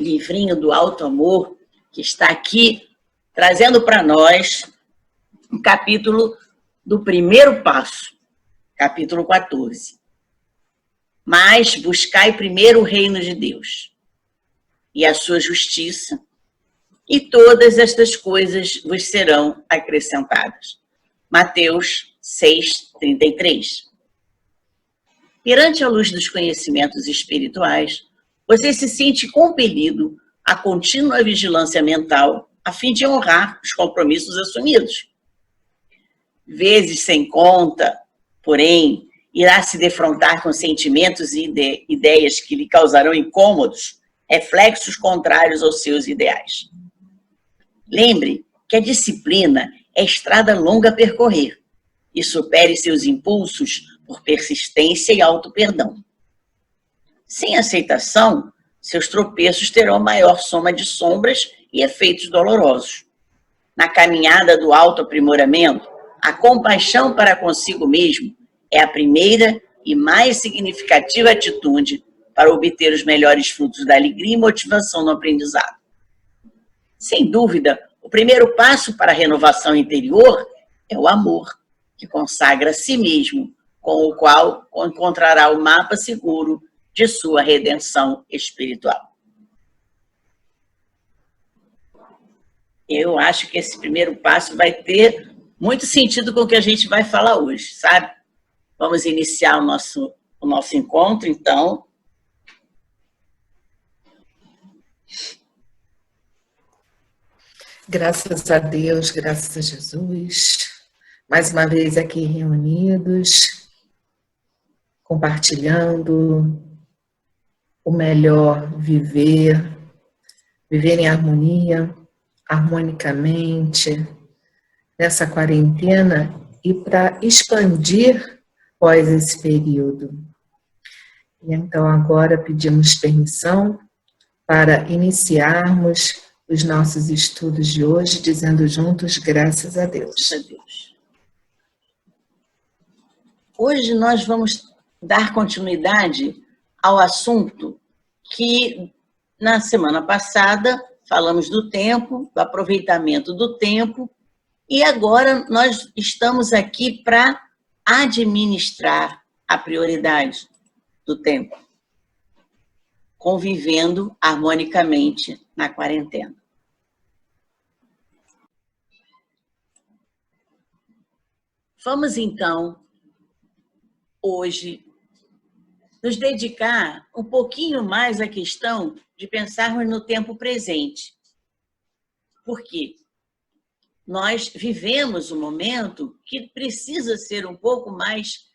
livrinho do Alto Amor, que está aqui trazendo para nós um capítulo do primeiro passo, capítulo 14. Mas buscai primeiro o reino de Deus e a sua justiça, e todas estas coisas vos serão acrescentadas. Mateus 6:33. Perante a luz dos conhecimentos espirituais, você se sente compelido à contínua vigilância mental a fim de honrar os compromissos assumidos. Vezes sem conta, porém, irá se defrontar com sentimentos e ideias que lhe causarão incômodos, reflexos contrários aos seus ideais. Lembre que a disciplina é estrada longa a percorrer e supere seus impulsos por persistência e auto-perdão. Sem aceitação, seus tropeços terão maior soma de sombras e efeitos dolorosos. Na caminhada do auto-aprimoramento, a compaixão para consigo mesmo é a primeira e mais significativa atitude para obter os melhores frutos da alegria e motivação no aprendizado. Sem dúvida, o primeiro passo para a renovação interior é o amor, que consagra a si mesmo, com o qual encontrará o mapa seguro de sua redenção espiritual. Eu acho que esse primeiro passo vai ter muito sentido com o que a gente vai falar hoje, sabe? Vamos iniciar o nosso encontro, então. Graças a Deus, graças a Jesus, mais uma vez aqui reunidos, compartilhando o melhor viver em harmonia, harmonicamente, nessa quarentena e para expandir após esse período. E então agora pedimos permissão para iniciarmos os nossos estudos de hoje, dizendo juntos, graças a Deus. Hoje nós vamos dar continuidade ao assunto que na semana passada falamos do tempo, do aproveitamento do tempo, e agora nós estamos aqui para administrar a prioridade do tempo, convivendo harmonicamente na quarentena. Vamos, então, hoje, nos dedicar um pouquinho mais à questão de pensarmos no tempo presente. Por quê? Nós vivemos um momento que precisa ser um pouco mais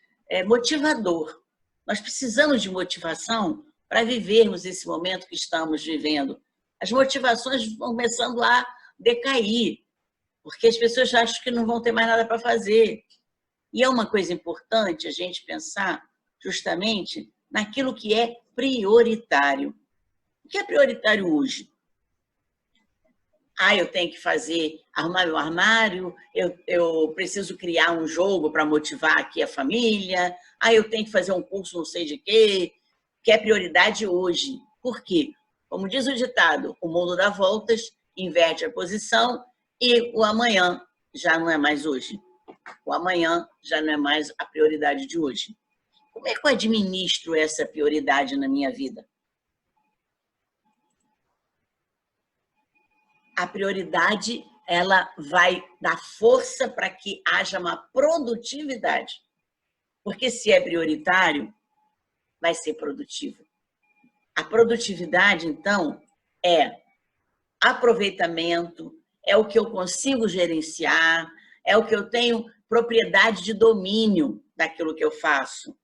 motivador. Nós precisamos de motivação para vivermos esse momento que estamos vivendo. As motivações vão começando a decair, porque as pessoas acham que não vão ter mais nada para fazer. E é uma coisa importante a gente pensar justamente naquilo que é prioritário. O que é prioritário hoje? Eu tenho que arrumar meu armário, eu preciso criar um jogo para motivar aqui a família, eu tenho que fazer um curso não sei de quê, que é prioridade hoje. Por quê? Como diz o ditado, o mundo dá voltas, inverte a posição e o amanhã já não é mais hoje. O amanhã já não é mais a prioridade de hoje. Como é que eu administro essa prioridade na minha vida? A prioridade, ela vai dar força para que haja uma produtividade. Porque se é prioritário, vai ser produtivo. A produtividade, então, é aproveitamento, é o que eu consigo gerenciar, é o que eu tenho propriedade de domínio daquilo que eu faço.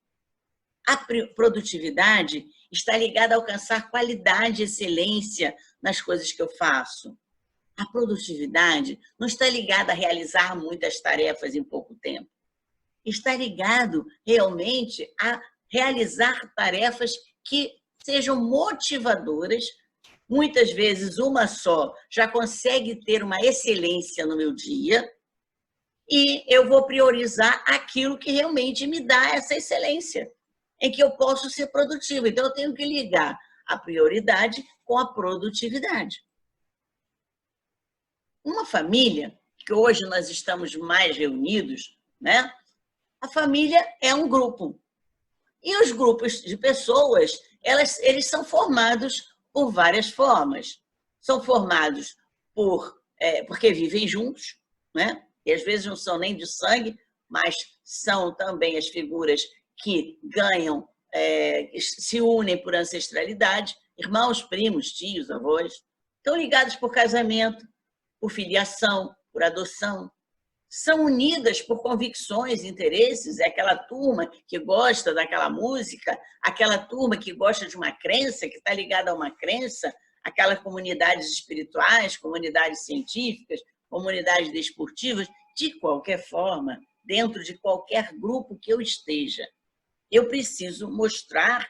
A produtividade está ligada a alcançar qualidade e excelência nas coisas que eu faço. A produtividade não está ligada a realizar muitas tarefas em pouco tempo. Está ligado realmente a realizar tarefas que sejam motivadoras. Muitas vezes uma só já consegue ter uma excelência no meu dia e eu vou priorizar aquilo que realmente me dá essa excelência, em que eu posso ser produtiva. Então eu tenho que ligar a prioridade com a produtividade. Uma família, que hoje nós estamos mais reunidos, né? A família é um grupo. E os grupos de pessoas, eles são formados por várias formas. São formados porque vivem juntos, né? E às vezes não são nem de sangue, mas são também as figuras que ganham, se unem por ancestralidade, irmãos, primos, tios, avós, estão ligados por casamento, por filiação, por adoção, são unidas por convicções, interesses, é aquela turma que gosta daquela música, aquela turma que gosta de uma crença, que está ligada a uma crença, aquelas comunidades espirituais, comunidades científicas, comunidades desportivas, de qualquer forma, dentro de qualquer grupo que eu esteja. Eu preciso mostrar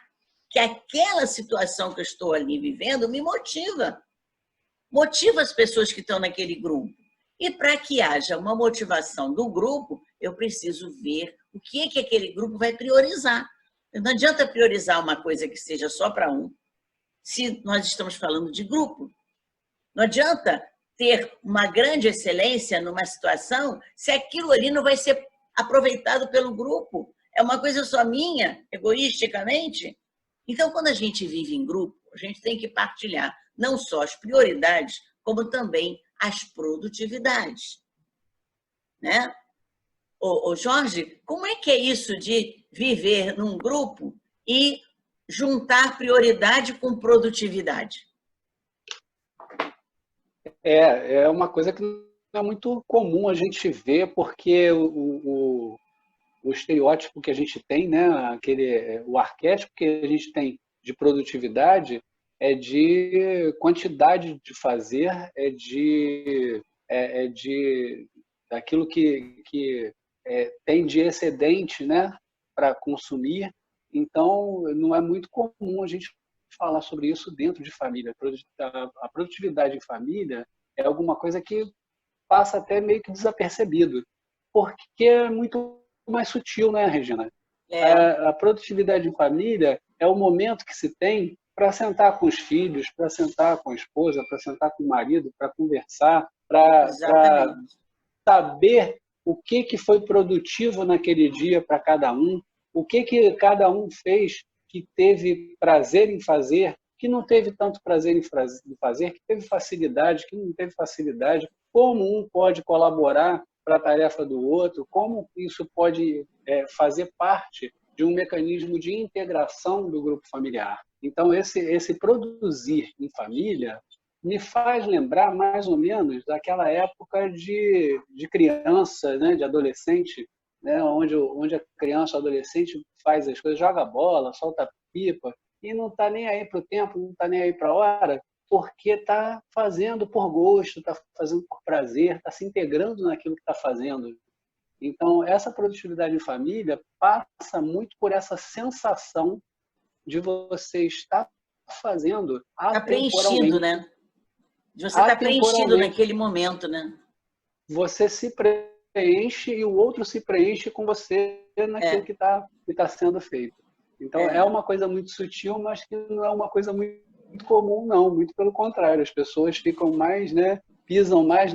que aquela situação que eu estou ali vivendo me motiva. Motiva as pessoas que estão naquele grupo. E para que haja uma motivação do grupo, eu preciso ver o que é que aquele grupo vai priorizar. Não adianta priorizar uma coisa que seja só para um, se nós estamos falando de grupo. Não adianta ter uma grande excelência numa situação se aquilo ali não vai ser aproveitado pelo grupo. É uma coisa só minha, egoisticamente. Então, quando a gente vive em grupo, a gente tem que partilhar não só as prioridades, como também as produtividades. Né? Ô Jorge, como é que é isso de viver num grupo e juntar prioridade com produtividade? É uma coisa que não é muito comum a gente ver, porque o estereótipo que a gente tem, né, o arquétipo que a gente tem de produtividade é de quantidade de fazer, daquilo que tem de excedente, né, para consumir. Então, não é muito comum a gente falar sobre isso dentro de família. A produtividade em família é alguma coisa que passa até meio que desapercebido, porque é muito mais sutil, né, Regina? A produtividade em família é o momento que se tem para sentar com os filhos, para sentar com a esposa, para sentar com o marido, para conversar, para saber o que foi produtivo naquele dia para cada um, o que cada um fez que teve prazer em fazer, que não teve tanto prazer em fazer, que teve facilidade, que não teve facilidade, como um pode colaborar para a tarefa do outro, como isso pode fazer parte de um mecanismo de integração do grupo familiar. Então, esse produzir em família me faz lembrar mais ou menos daquela época de criança, né, de adolescente, né, onde a criança ou adolescente faz as coisas, joga bola, solta pipa, e não está nem aí para o tempo, não está nem aí para a hora, porque está fazendo por gosto, está fazendo por prazer, está se integrando naquilo que está fazendo. Então, essa produtividade em família passa muito por essa sensação de você estar fazendo atemporalmente. Está preenchido, né? De você estar preenchido naquele momento, né? Você se preenche e o outro se preenche com você naquilo que está sendo feito. Então, é uma coisa muito sutil, mas que não é uma coisa muito comum, não. Muito pelo contrário, as pessoas ficam mais, né, pisam mais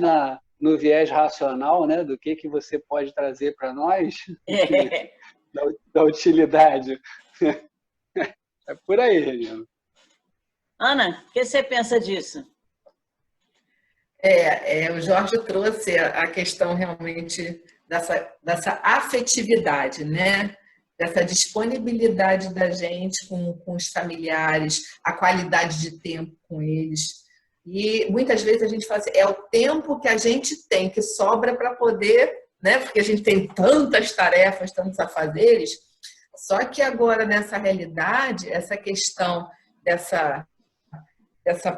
no viés racional, né, do que você pode trazer para nós, da utilidade. É por aí, Regina. Ana, o que você pensa disso? O Jorge trouxe a questão realmente dessa afetividade, né? Dessa disponibilidade da gente com os familiares, a qualidade de tempo com eles. E muitas vezes a gente fala assim, é o tempo que a gente tem, que sobra para poder, né? Porque a gente tem tantas tarefas, tantos afazeres. Só que agora, nessa realidade, essa questão dessa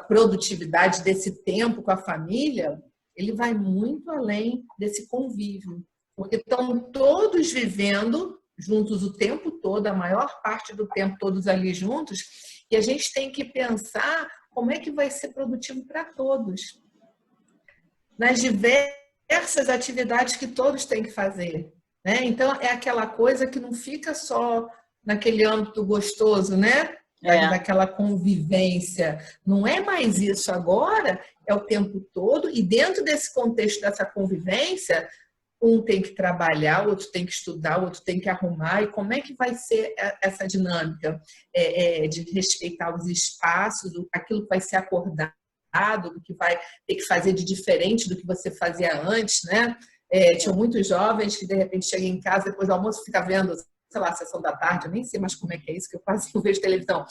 produtividade, desse tempo com a família, ele vai muito além desse convívio. Porque estão todos vivendo juntos o tempo todo, a maior parte do tempo todos ali juntos, e a gente tem que pensar como é que vai ser produtivo para todos. Nas diversas atividades que todos têm que fazer. Né? Então, é aquela coisa que não fica só naquele âmbito gostoso, né? daquela convivência. Não é mais isso agora, é o tempo todo, e dentro desse contexto dessa convivência, um tem que trabalhar, o outro tem que estudar, o outro tem que arrumar. E como é que vai ser essa dinâmica de respeitar os espaços, aquilo que vai ser acordado, o que vai ter que fazer de diferente do que você fazia antes, né? Tinha muitos jovens que, de repente, chegam em casa, depois do almoço, fica vendo, sei lá, a sessão da tarde, eu nem sei mais como é que é isso, que eu quase não vejo televisão.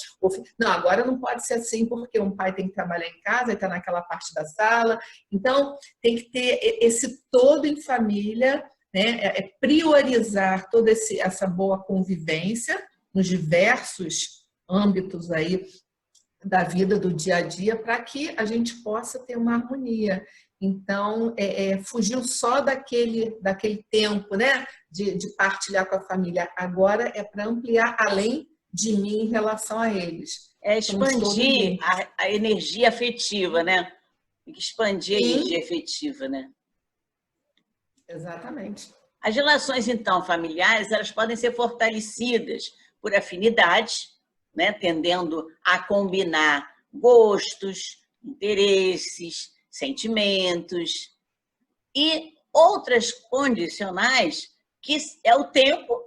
Não, agora não pode ser assim, porque um pai tem que trabalhar em casa, está naquela parte da sala. Então, tem que ter esse todo em família, né? Priorizar toda essa boa convivência nos diversos âmbitos aí da vida, do dia a dia, para que a gente possa ter uma harmonia. Então, fugiu só daquele tempo, né, de partilhar com a família. Agora é para ampliar além de mim em relação a eles. Expandir a energia afetiva, né? Expandir a energia afetiva, né? Exatamente. As relações, então, familiares, elas podem ser fortalecidas por afinidades, né, tendendo a combinar gostos, interesses, sentimentos e outras condicionais, que é o tempo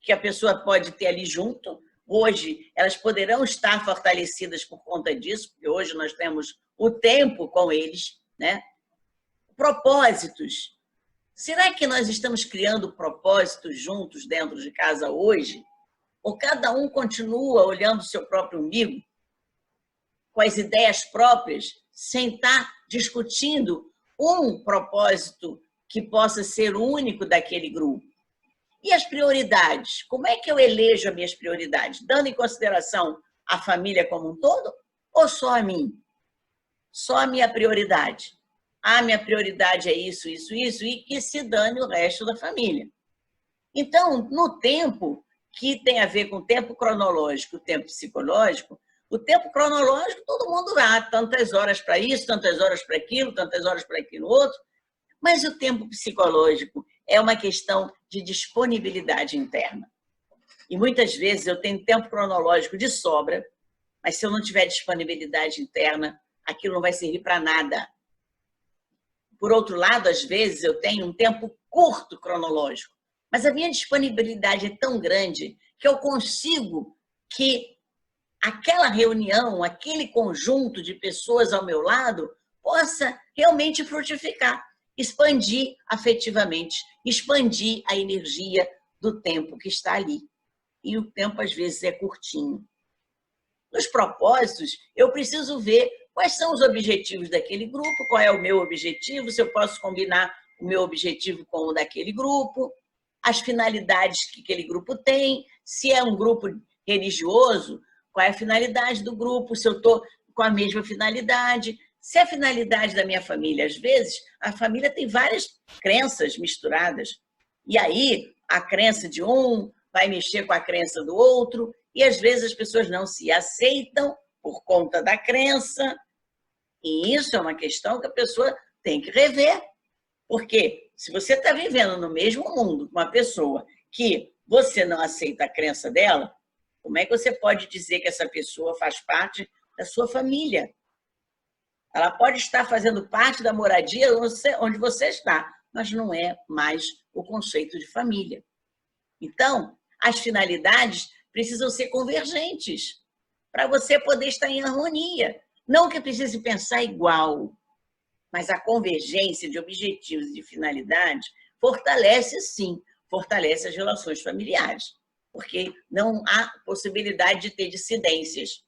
que a pessoa pode ter ali junto. Hoje, elas poderão estar fortalecidas por conta disso, porque hoje nós temos o tempo com eles, né? Propósitos. Será que nós estamos criando propósitos juntos dentro de casa hoje? Ou cada um continua olhando o seu próprio umbigo, com as ideias próprias, sem estar discutindo um propósito que possa ser único daquele grupo? E as prioridades? Como é que eu elejo as minhas prioridades? Dando em consideração a família como um todo ou só a mim? Só a minha prioridade. A minha prioridade é isso, isso, isso, e que se dane o resto da família. Então, no tempo, que tem a ver com o tempo cronológico, o tempo psicológico, o tempo cronológico, todo mundo dá tantas horas para isso, tantas horas para aquilo, tantas horas para aquilo outro, mas o tempo psicológico é uma questão de disponibilidade interna. E muitas vezes eu tenho tempo cronológico de sobra, mas se eu não tiver disponibilidade interna, aquilo não vai servir para nada. Por outro lado, às vezes eu tenho um tempo curto cronológico, mas a minha disponibilidade é tão grande que eu consigo que aquela reunião, aquele conjunto de pessoas ao meu lado possa realmente frutificar, expandir afetivamente, expandir a energia do tempo que está ali. E o tempo, às vezes, é curtinho. Nos propósitos, eu preciso ver quais são os objetivos daquele grupo, qual é o meu objetivo, se eu posso combinar o meu objetivo com o daquele grupo, as finalidades que aquele grupo tem, se é um grupo religioso, qual é a finalidade do grupo, se eu estou com a mesma finalidade, se é a finalidade da minha família. Às vezes, a família tem várias crenças misturadas, e aí a crença de um vai mexer com a crença do outro, e às vezes as pessoas não se aceitam por conta da crença, e isso é uma questão que a pessoa tem que rever, porque se você está vivendo no mesmo mundo com uma pessoa que você não aceita a crença dela, como é que você pode dizer que essa pessoa faz parte da sua família? Ela pode estar fazendo parte da moradia onde você está, mas não é mais o conceito de família. Então, as finalidades precisam ser convergentes para você poder estar em harmonia. Não que precise pensar igual, mas a convergência de objetivos e de finalidades fortalece, sim, fortalece as relações familiares, porque não há possibilidade de ter dissidências.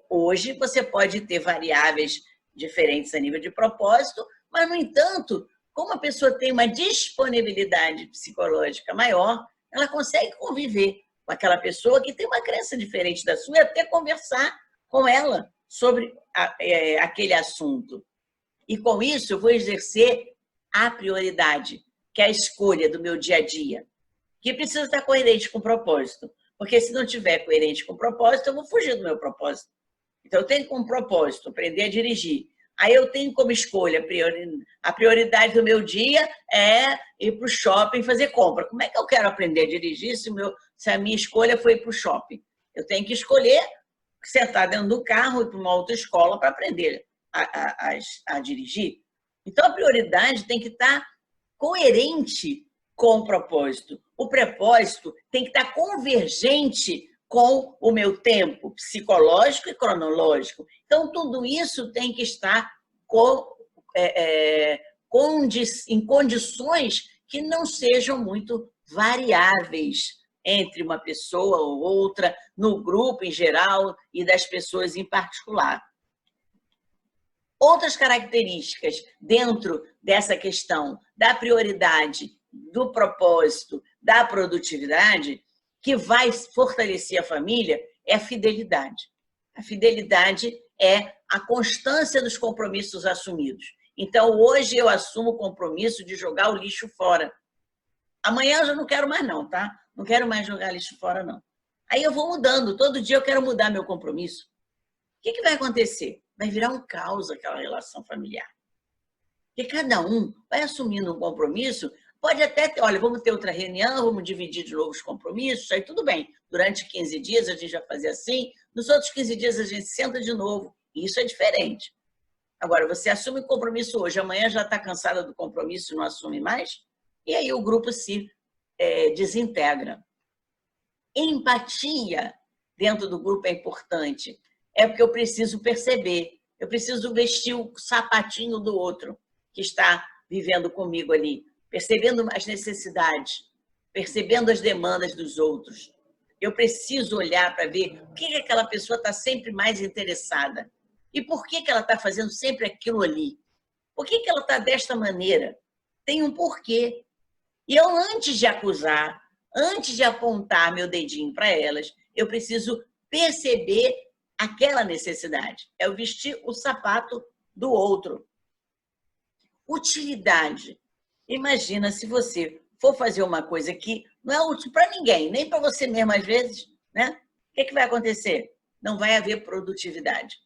Hoje você pode ter variáveis diferentes a nível de propósito, mas, no entanto, como a pessoa tem uma disponibilidade psicológica maior, ela consegue conviver com aquela pessoa que tem uma crença diferente da sua e até conversar com ela sobre aquele assunto. E com isso eu vou exercer a prioridade, que é a escolha do meu dia a dia, que precisa estar coerente com o propósito. Porque se não estiver coerente com o propósito, eu vou fugir do meu propósito. Então, eu tenho como propósito aprender a dirigir. Aí eu tenho como escolha, a prioridade do meu dia é ir para o shopping fazer compra. Como é que eu quero aprender a dirigir se a minha escolha foi ir para o shopping? Eu tenho que escolher sentar dentro do carro e ir para uma autoescola para aprender a dirigir. Então, a prioridade tem que estar coerente com o propósito. O propósito tem que estar convergente com o meu tempo psicológico e cronológico. Então, tudo isso tem que estar em condições que não sejam muito variáveis entre uma pessoa ou outra, no grupo em geral e das pessoas em particular. Outras características dentro dessa questão da prioridade, do propósito, da produtividade, que vai fortalecer a família, é a fidelidade. A fidelidade é a constância dos compromissos assumidos. Então, hoje eu assumo o compromisso de jogar o lixo fora. Amanhã eu já não quero mais não, tá? Não quero mais jogar lixo fora, não. Aí eu vou mudando. Todo dia eu quero mudar meu compromisso. O que vai acontecer? Vai virar um caos aquela relação familiar. Porque cada um vai assumindo um compromisso, pode até ter, olha, vamos ter outra reunião, vamos dividir de novo os compromissos, aí tudo bem. Durante 15 dias a gente vai fazer assim, nos outros 15 dias a gente senta de novo. E isso é diferente. Agora, você assume o compromisso hoje, amanhã já está cansada do compromisso e não assume mais, e aí o grupo se desintegra. Empatia dentro do grupo é importante. É porque eu preciso perceber, eu preciso vestir o sapatinho do outro que está vivendo comigo ali, percebendo as necessidades, percebendo as demandas dos outros. Eu preciso olhar para ver o que aquela pessoa está sempre mais interessada e por que ela está fazendo sempre aquilo ali. Por que ela está desta maneira? Tem um porquê. E eu, antes de acusar, antes de apontar meu dedinho para elas, eu preciso perceber aquela necessidade. É eu vestir o sapato do outro. Utilidade. Imagina se você for fazer uma coisa que não é útil para ninguém, nem para você mesmo às vezes, né? O que vai acontecer? Não vai haver produtividade.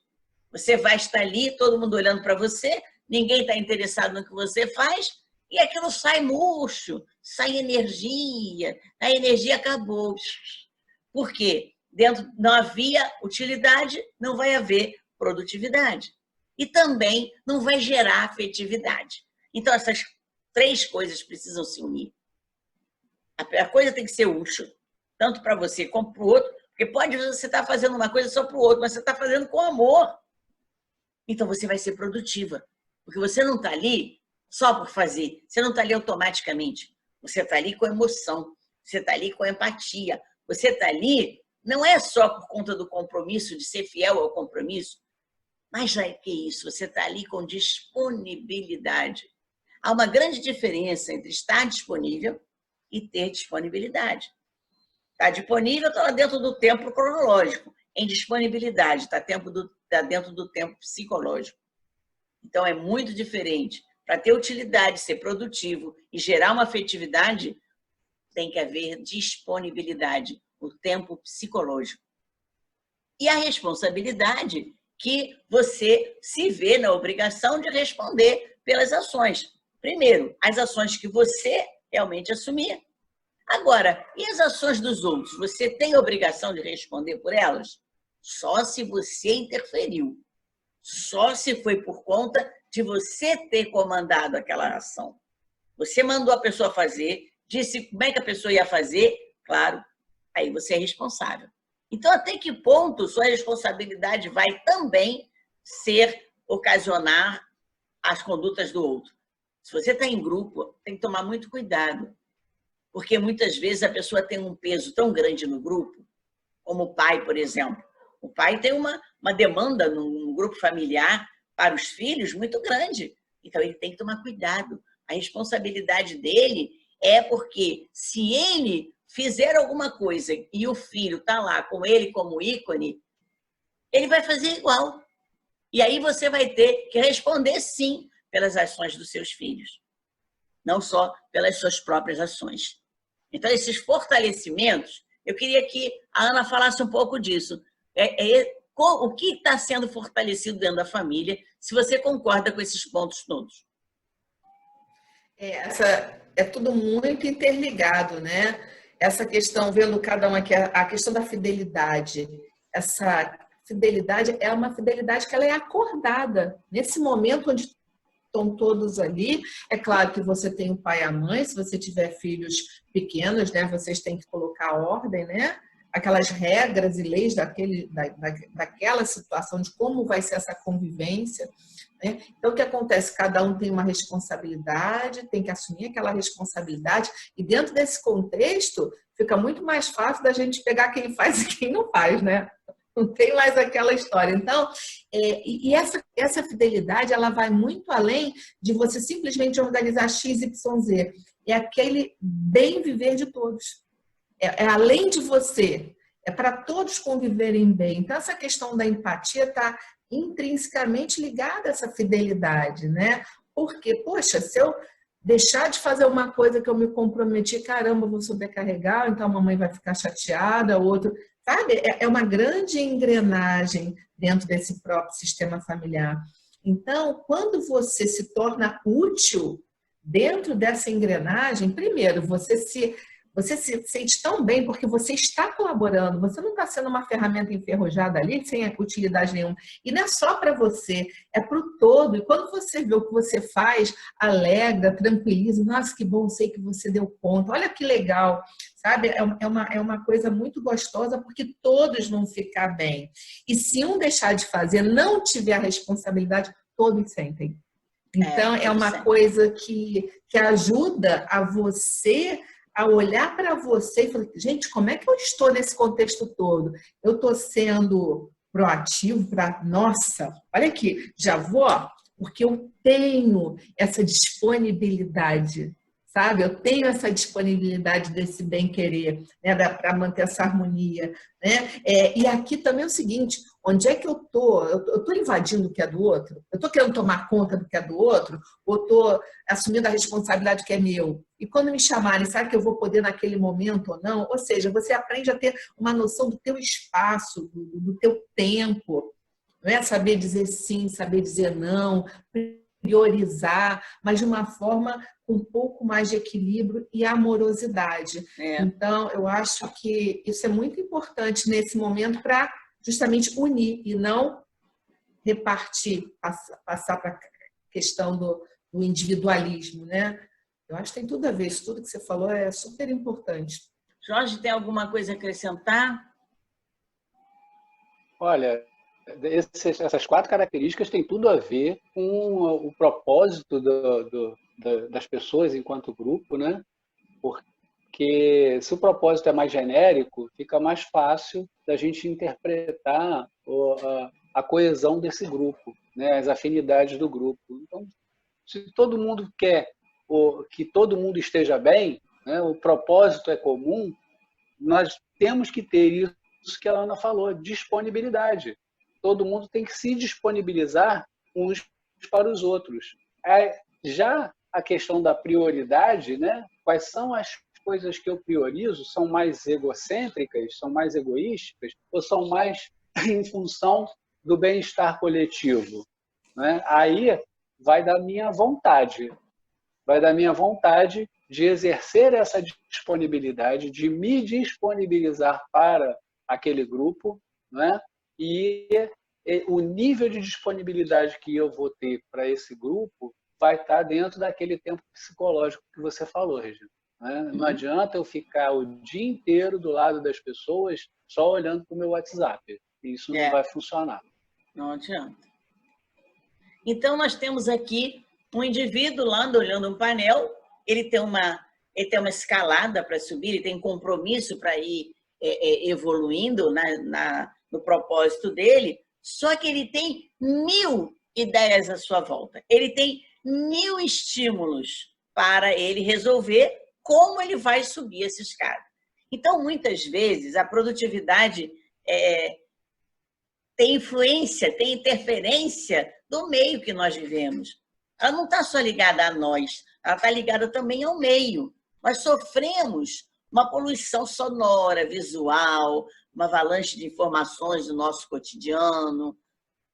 Você vai estar ali, todo mundo olhando para você, ninguém está interessado no que você faz, e aquilo sai murcho, sai energia, a energia acabou. Por quê? Dentro não havia utilidade, não vai haver produtividade. E também não vai gerar afetividade. Então, essas 3 coisas precisam se unir. A coisa tem que ser útil, tanto para você como para o outro, porque pode você estar fazendo uma coisa só para o outro, mas você está fazendo com amor. Então, você vai ser produtiva, porque você não está ali só por fazer, você não está ali automaticamente. Você está ali com emoção, você está ali com empatia, você está ali não é só por conta do compromisso, de ser fiel ao compromisso, mas já é que isso, você está ali com disponibilidade. Há uma grande diferença entre estar disponível e ter disponibilidade. Está disponível, está lá dentro do tempo cronológico. Em disponibilidade, está dentro do tempo psicológico. Então, é muito diferente. Para ter utilidade, ser produtivo e gerar uma afetividade, tem que haver disponibilidade, o tempo psicológico. E a responsabilidade, que você se vê na obrigação de responder pelas ações. Primeiro, as ações que você realmente assumir. Agora, e as ações dos outros? Você tem a obrigação de responder por elas? Só se você interferiu. Só se foi por conta de você ter comandado aquela ação. Você mandou a pessoa fazer, disse como é que a pessoa ia fazer, claro, aí você é responsável. Então, até que ponto sua responsabilidade vai também ocasionar as condutas do outro? Se você está em grupo, tem que tomar muito cuidado, porque muitas vezes a pessoa tem um peso tão grande no grupo, como o pai, por exemplo. O pai tem uma demanda no grupo familiar para os filhos muito grande, então ele tem que tomar cuidado. A responsabilidade dele é porque se ele fizer alguma coisa e o filho está lá com ele como ícone, ele vai fazer igual. E aí você vai ter que responder sim pelas ações dos seus filhos, não só pelas suas próprias ações. Então, esses fortalecimentos, eu queria que a Ana falasse um pouco disso. O que está sendo fortalecido dentro da família, se você concorda com esses pontos todos? É tudo muito interligado, né? essa questão, vendo cada um aqui, a questão da fidelidade, essa fidelidade é uma fidelidade que ela é acordada. Nesse momento onde estão todos ali, é claro que você tem o pai e a mãe, se você tiver filhos pequenos, né, vocês têm que colocar ordem, né? Aquelas regras e leis daquela situação de como vai ser essa convivência. Né? Então, o que acontece? Cada um tem uma responsabilidade, tem que assumir aquela responsabilidade, e dentro desse contexto, fica muito mais fácil da gente pegar quem faz e quem não faz, né? Não tem mais aquela história. Então, essa fidelidade, ela vai muito além de você simplesmente organizar X, Y, Z. É aquele bem viver de todos. É além de você, é para todos conviverem bem. Então, essa questão da empatia está intrinsecamente ligada a essa fidelidade, né? Porque, poxa, se eu deixar de fazer uma coisa que eu me comprometi, caramba, eu vou sobrecarregar, então a mamãe vai ficar chateada, o outro... Sabe? É uma grande engrenagem dentro desse próprio sistema familiar. Então, quando você se torna útil dentro dessa engrenagem, primeiro, você se sente tão bem porque você está colaborando, você não está sendo uma ferramenta enferrujada ali sem utilidade nenhuma. E não é só para você, é para o todo. E quando você vê o que você faz, alegra, tranquiliza, nossa, que bom, sei que você deu conta, olha que legal, sabe? É uma coisa muito gostosa porque todos vão ficar bem. E se um deixar de fazer, não tiver a responsabilidade, todos sentem. Então, é uma coisa que ajuda a você a olhar para você e falar, gente, como é que eu estou nesse contexto todo? Eu estou sendo proativo para, nossa, olha aqui, já vou, porque eu tenho essa disponibilidade, sabe? Eu tenho essa disponibilidade desse bem-querer, né? Para manter essa harmonia, né? E aqui também é o seguinte, onde é que eu estou? Eu estou invadindo o que é do outro? Eu estou querendo tomar conta do que é do outro? Ou estou assumindo a responsabilidade que é meu? E quando me chamarem, sabe que eu vou poder naquele momento ou não? Ou seja, você aprende a ter uma noção do teu espaço, do teu tempo, não é? Saber dizer sim, saber dizer não, priorizar, mas de uma forma com um pouco mais de equilíbrio e amorosidade. Então, eu acho que isso é muito importante nesse momento para justamente unir e não repartir, passar para a questão do individualismo, né? Eu acho que tem tudo a ver, isso tudo que você falou é super importante. Jorge, tem alguma coisa a acrescentar? Olha, essas 4 características têm tudo a ver com o propósito das pessoas enquanto grupo, né? Porque se o propósito é mais genérico, fica mais fácil da gente interpretar a coesão desse grupo, né? As afinidades do grupo. Então, se todo mundo quer que todo mundo esteja bem, né? O propósito é comum, nós temos que ter isso que a Ana falou, disponibilidade. Todo mundo tem que se disponibilizar uns para os outros. Já a questão da prioridade, né? Quais são as coisas que eu priorizo? São mais egocêntricas, são mais egoístas, ou são mais em função do bem-estar coletivo? Né? Aí vai da minha vontade. Vai da minha vontade de exercer essa disponibilidade, de me disponibilizar para aquele grupo, né? E o nível de disponibilidade que eu vou ter para esse grupo vai estar dentro daquele tempo psicológico que você falou, Regina. Né? Não adianta eu ficar o dia inteiro do lado das pessoas só olhando para o meu WhatsApp. Isso não vai funcionar. Não adianta. Então, nós temos aqui um indivíduo lá olhando um painel, ele tem uma escalada para subir, ele tem compromisso para ir evoluindo no propósito dele, só que ele tem 1000 ideias à sua volta. Ele tem 1000 estímulos para ele resolver como ele vai subir essa escada. Então, muitas vezes, a produtividade tem influência, tem interferência do meio que nós vivemos. Ela não está só ligada a nós, ela está ligada também ao meio. Nós sofremos uma poluição sonora, visual, uma avalanche de informações do nosso cotidiano.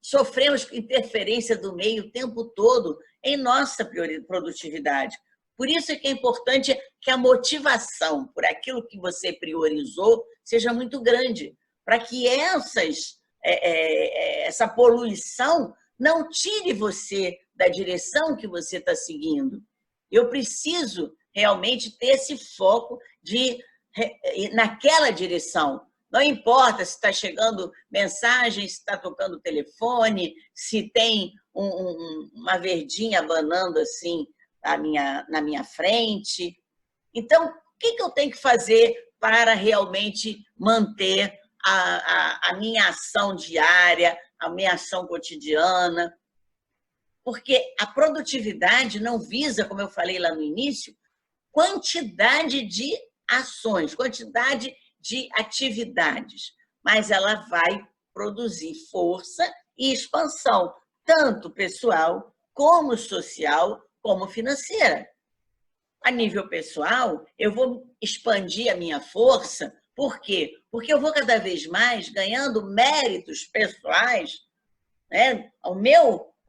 Sofremos interferência do meio o tempo todo em nossa produtividade. Por isso é que é importante que a motivação por aquilo que você priorizou seja muito grande, para que essa poluição não tire você da direção que você está seguindo. Eu preciso realmente ter esse foco de naquela direção. Não importa se está chegando mensagem, se está tocando o telefone, se tem uma verdinha abanando assim na minha frente. Então, o que eu tenho que fazer para realmente manter a minha ação diária, a minha ação cotidiana? Porque a produtividade não visa, como eu falei lá no início, quantidade de ações, quantidade de atividades, mas ela vai produzir força e expansão, tanto pessoal, como social, como financeira. A nível pessoal, eu vou expandir a minha força, por quê? Porque eu vou cada vez mais ganhando méritos pessoais, né? O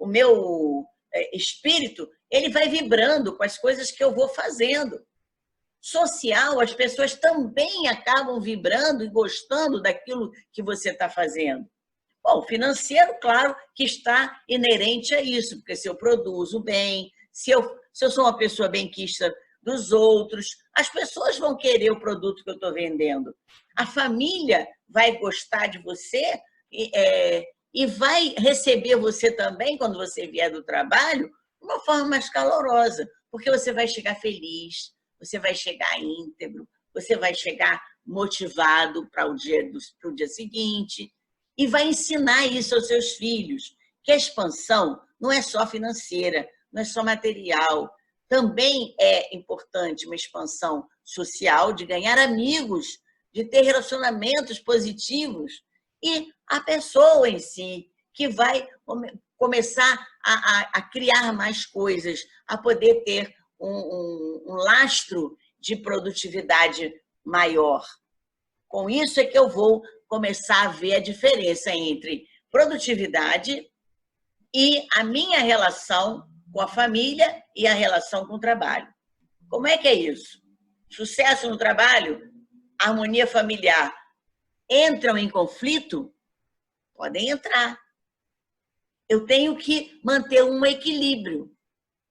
meu espírito, ele vai vibrando com as coisas que eu vou fazendo. Social, as pessoas também acabam vibrando e gostando daquilo que você está fazendo. Bom, financeiro, claro que está inerente a isso, porque se eu produzo bem, se eu sou uma pessoa benquista dos outros, as pessoas vão querer o produto que eu estou vendendo. A família vai gostar de você e vai receber você também, quando você vier do trabalho, de uma forma mais calorosa, porque você vai chegar feliz, você vai chegar íntegro, você vai chegar motivado para o dia seguinte e vai ensinar isso aos seus filhos, que a expansão não é só financeira, não é só material, também é importante uma expansão social, de ganhar amigos, de ter relacionamentos positivos e a pessoa em si, que vai começar a criar mais coisas, a poder ter um lastro de produtividade maior. Com isso é que eu vou começar a ver a diferença entre produtividade e a minha relação com a família e a relação com o trabalho. Como é que é isso? Sucesso no trabalho, harmonia familiar, entram em conflito? Podem entrar. Eu tenho que manter um equilíbrio.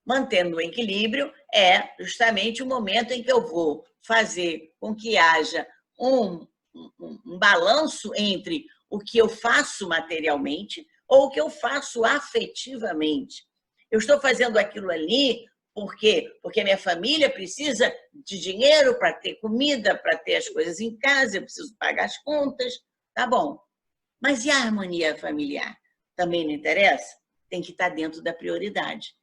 Mantendo o equilíbrio é justamente o momento em que eu vou fazer com que haja um balanço entre o que eu faço materialmente ou o que eu faço afetivamente. Eu estou fazendo aquilo ali porque a minha família precisa de dinheiro para ter comida, para ter as coisas em casa, eu preciso pagar as contas, tá bom. Mas e a harmonia familiar? Também não interessa? Tem que estar dentro da prioridade.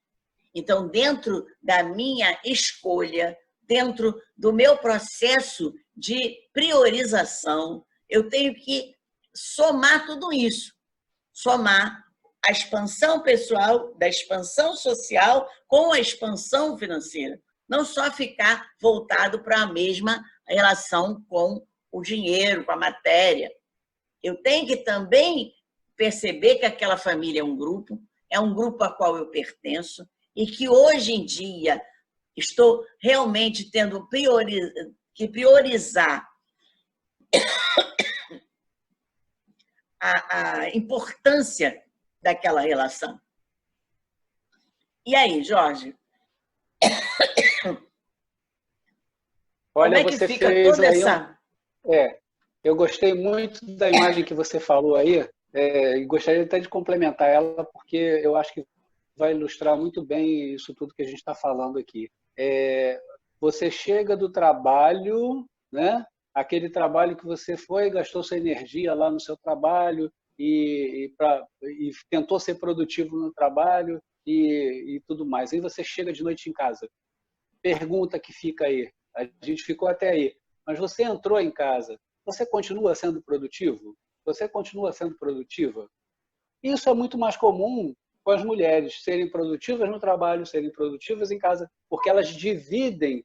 Então, dentro da minha escolha, dentro do meu processo de priorização, eu tenho que somar tudo isso. Somar a expansão pessoal, da expansão social com a expansão financeira. Não só ficar voltado para a mesma relação com o dinheiro, com a matéria. Eu tenho que também perceber que aquela família é um grupo a qual eu pertenço, e que hoje em dia estou realmente tendo que priorizar a importância daquela relação. E aí, Jorge? Olha, como é que você fica fez toda aí essa... eu gostei muito da imagem que você falou aí, e gostaria até de complementar ela, porque eu acho que vai ilustrar muito bem isso tudo que a gente está falando aqui. Você chega do trabalho, né? Aquele trabalho que você foi, gastou sua energia lá no seu trabalho e tentou ser produtivo no trabalho e tudo mais. Aí você chega de noite em casa. Pergunta que fica aí. A gente ficou até aí. Mas você entrou em casa. Você continua sendo produtivo? Você continua sendo produtiva? Isso é muito mais comum com as mulheres serem produtivas no trabalho, serem produtivas em casa, porque elas dividem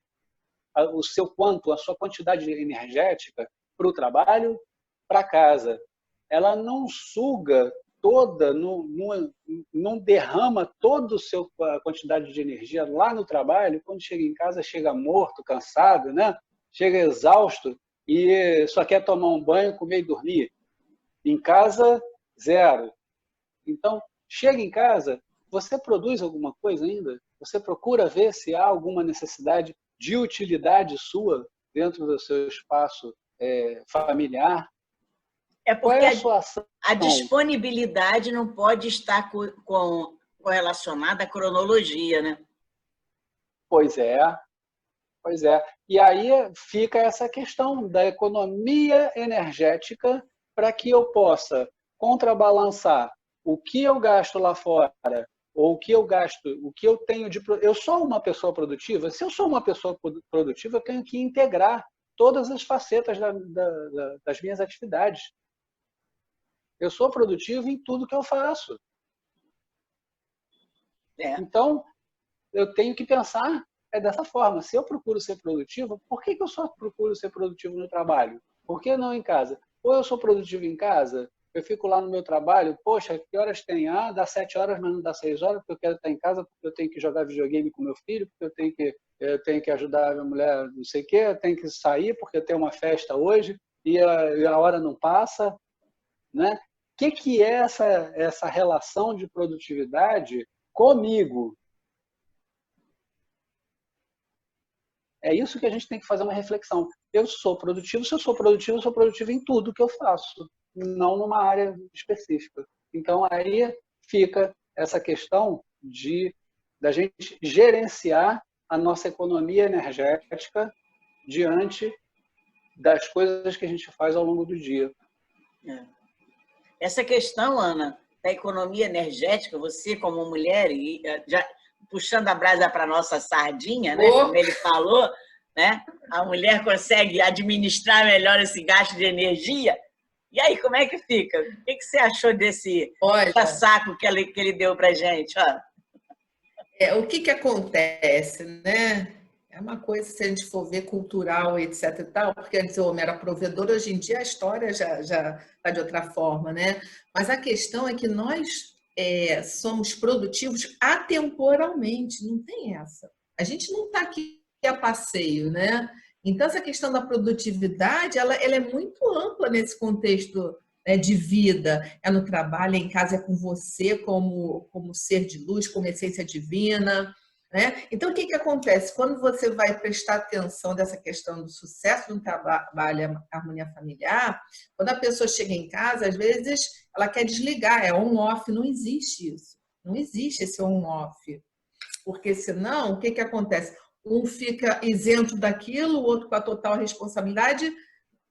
o seu quanto, a sua quantidade energética para o trabalho, para casa. Ela não suga toda, não derrama toda a quantidade de energia lá no trabalho, quando chega em casa, chega morto, cansado, né? Chega exausto e só quer tomar um banho, comer e dormir. Em casa, zero. Então, chega em casa, você produz alguma coisa ainda? Você procura ver se há alguma necessidade de utilidade sua dentro do seu espaço familiar? É Qual porque é a sua ação? a disponibilidade não pode estar correlacionada à cronologia, né? Pois é, pois é. E aí fica essa questão da economia energética para que eu possa contrabalançar o que eu gasto lá fora ou o que eu gasto, o que eu tenho de... Eu sou uma pessoa produtiva? Se eu sou uma pessoa produtiva, eu tenho que integrar todas as facetas das minhas atividades. Eu sou produtivo em tudo que eu faço. Então, eu tenho que pensar dessa forma. Se eu procuro ser produtivo, por que eu só procuro ser produtivo no trabalho? Por que não em casa? Ou eu sou produtivo em casa, eu fico lá no meu trabalho, poxa, que horas tem? Ah, dá 7 horas, mas não dá 6 horas, porque eu quero estar em casa, porque eu tenho que jogar videogame com meu filho, porque eu tenho que ajudar a minha mulher, não sei o quê, eu tenho que sair, porque eu tenho uma festa hoje, e a hora não passa, né? O que é essa relação de produtividade comigo? É isso que a gente tem que fazer uma reflexão. Eu sou produtivo, se eu sou produtivo em tudo que eu faço, não numa área específica. Então, aí fica essa questão da gente gerenciar a nossa economia energética diante das coisas que a gente faz ao longo do dia. Essa questão, Ana, da economia energética, você como mulher, e já puxando a brasa para a nossa sardinha, né? Como ele falou, né? A mulher consegue administrar melhor esse gasto de energia. E aí, como é que fica? O que você achou desse saco que ele deu para a gente? O que acontece, né? É uma coisa, se a gente for ver, cultural, etc. e tal, porque antes o homem era provedor, hoje em dia a história já está de outra forma, né? Mas a questão é que nós somos produtivos atemporalmente, não tem essa. A gente não está aqui a passeio, né? Então, essa questão da produtividade, ela é muito ampla nesse contexto de vida. É no trabalho, é em casa, é com você como ser de luz, como essência divina, né? Então, o que acontece? Quando você vai prestar atenção dessa questão do sucesso no trabalho, a harmonia familiar, quando a pessoa chega em casa, às vezes ela quer desligar, é on-off, não existe isso. Não existe esse on-off. Porque senão, o que acontece? Um fica isento daquilo, o outro com a total responsabilidade,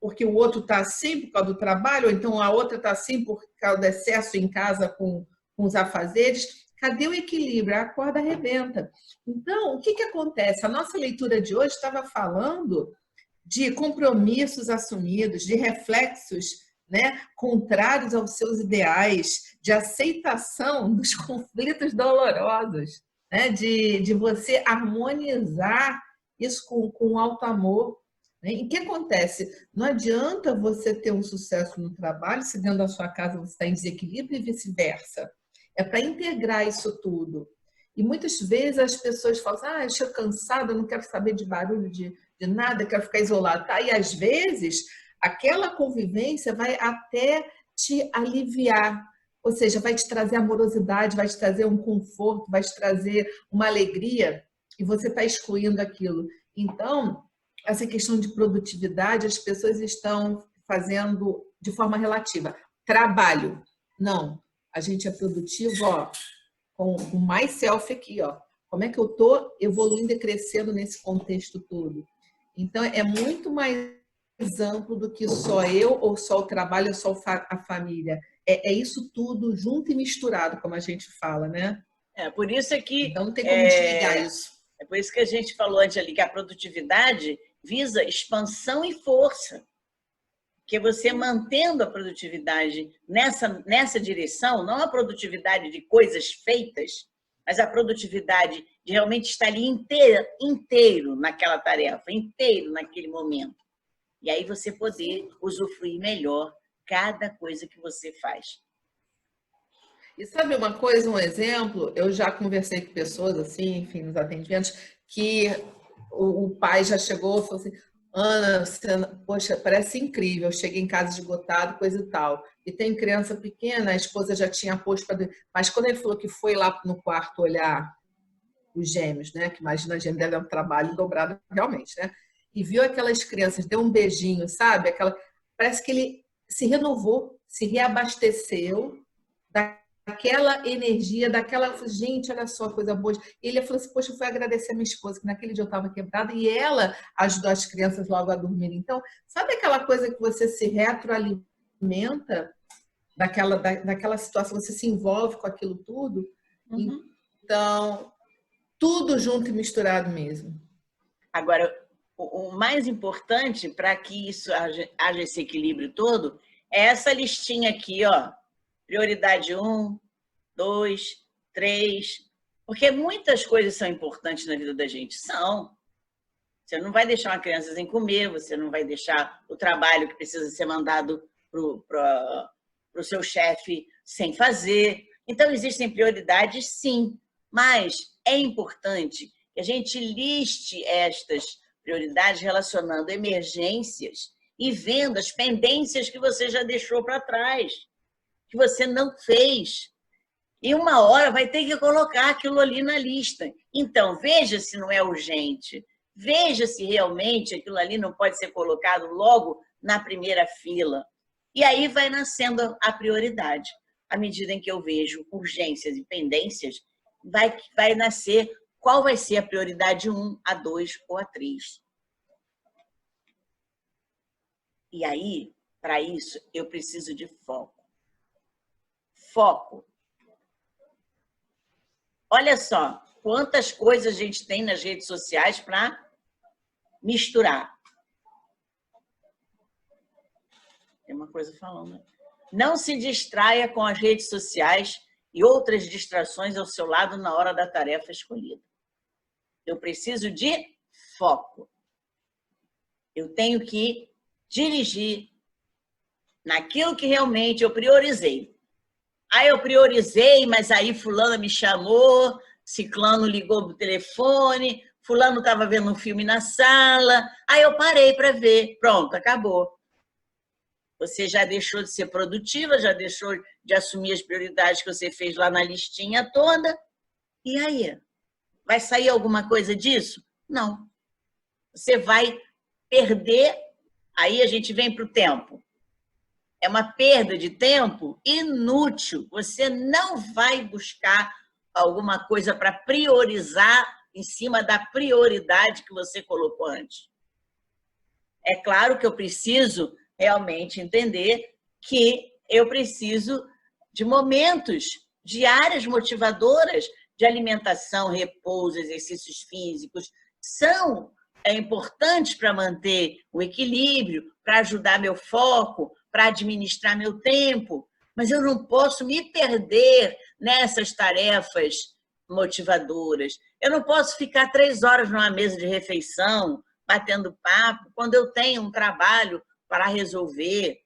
porque o outro está assim por causa do trabalho, ou então a outra está assim por causa do excesso em casa com os afazeres. Cadê o equilíbrio? A corda arrebenta. Então, o que acontece? A nossa leitura de hoje estava falando de compromissos assumidos, de reflexos, né, contrários aos seus ideais, de aceitação dos conflitos dolorosos, né, de você harmonizar isso com alto amor. E o que acontece? Não adianta você ter um sucesso no trabalho se dentro da sua casa você está em desequilíbrio e vice-versa. É para integrar isso tudo. E muitas vezes as pessoas falam assim, eu estou cansada, não quero saber de barulho, de nada, quero ficar isolada. Tá? E às vezes aquela convivência vai até te aliviar, ou seja, vai te trazer amorosidade, vai te trazer um conforto, vai te trazer uma alegria, e você está excluindo aquilo. Então, essa questão de produtividade, as pessoas estão fazendo de forma relativa. Trabalho, não. A gente é produtivo, com o myself aqui, Como é que eu estou evoluindo e crescendo nesse contexto todo? Então, é muito mais amplo do que só eu, ou só o trabalho, ou só a família. É isso tudo junto e misturado, como a gente fala, né? Por isso é que... Então, não tem como desligar isso. É por isso que a gente falou antes ali, que a produtividade visa expansão e força. Porque você mantendo a produtividade nessa direção, não a produtividade de coisas feitas, mas a produtividade de realmente estar ali inteiro naquela tarefa, inteiro naquele momento. E aí você poder usufruir melhor cada coisa que você faz. E sabe uma coisa, um exemplo? Eu já conversei com pessoas, assim, enfim, nos atendimentos, que o pai já chegou e falou assim, Ana, você, poxa, parece incrível, eu cheguei em casa esgotado, coisa e tal. E tem criança pequena, a esposa já tinha posto para... Mas quando ele falou que foi lá no quarto olhar os gêmeos, né? Que imagina, gêmeo deve dar um trabalho dobrado realmente, né? E viu aquelas crianças, deu um beijinho, sabe? Parece que ele se renovou, se reabasteceu daquela energia, daquela... Gente, olha só, coisa boa. E ele falou assim, poxa, eu fui agradecer a minha esposa, que naquele dia eu estava quebrada, e ela ajudou as crianças logo a dormir. Então, sabe aquela coisa que você se retroalimenta daquela situação, você se envolve com aquilo tudo? Uhum. Então, tudo junto e misturado mesmo. Agora, o mais importante para que isso haja esse equilíbrio todo é essa listinha aqui, ó. Prioridade 1, 2, 3. Porque muitas coisas são importantes na vida da gente. São. Você não vai deixar uma criança sem comer, você não vai deixar o trabalho que precisa ser mandado para o seu chefe sem fazer. Então, existem prioridades, sim. Mas é importante que a gente liste estas prioridades relacionando emergências e vendo as pendências que você já deixou para trás, que você não fez. E uma hora vai ter que colocar aquilo ali na lista. Então, veja se não é urgente. Veja se realmente aquilo ali não pode ser colocado logo na primeira fila. E aí vai nascendo a prioridade. À medida em que eu vejo urgências e pendências, vai nascer qual vai ser a prioridade 1, a 2 ou a 3. E aí, para isso, eu preciso de foco. Foco. Olha só, quantas coisas a gente tem nas redes sociais para misturar. Tem uma coisa falando. Não se distraia com as redes sociais e outras distrações ao seu lado na hora da tarefa escolhida. Eu preciso de foco. Eu tenho que dirigir naquilo que realmente eu priorizei. Aí eu priorizei, mas aí fulano me chamou, ciclano ligou no telefone, fulano estava vendo um filme na sala, aí eu parei para ver, pronto, acabou. Você já deixou de ser produtiva, já deixou de assumir as prioridades que você fez lá na listinha toda, e aí? Vai sair alguma coisa disso? Não. Você vai perder, aí a gente vem para o tempo. É uma perda de tempo inútil. Você não vai buscar alguma coisa para priorizar em cima da prioridade que você colocou antes. É claro que eu preciso realmente entender que eu preciso de momentos, de áreas motivadoras de alimentação, repouso, exercícios físicos. São importantes para manter o equilíbrio, para ajudar meu foco, para administrar meu tempo, mas eu não posso me perder nessas tarefas motivadoras. Eu não posso ficar 3 horas numa mesa de refeição, batendo papo, quando eu tenho um trabalho para resolver.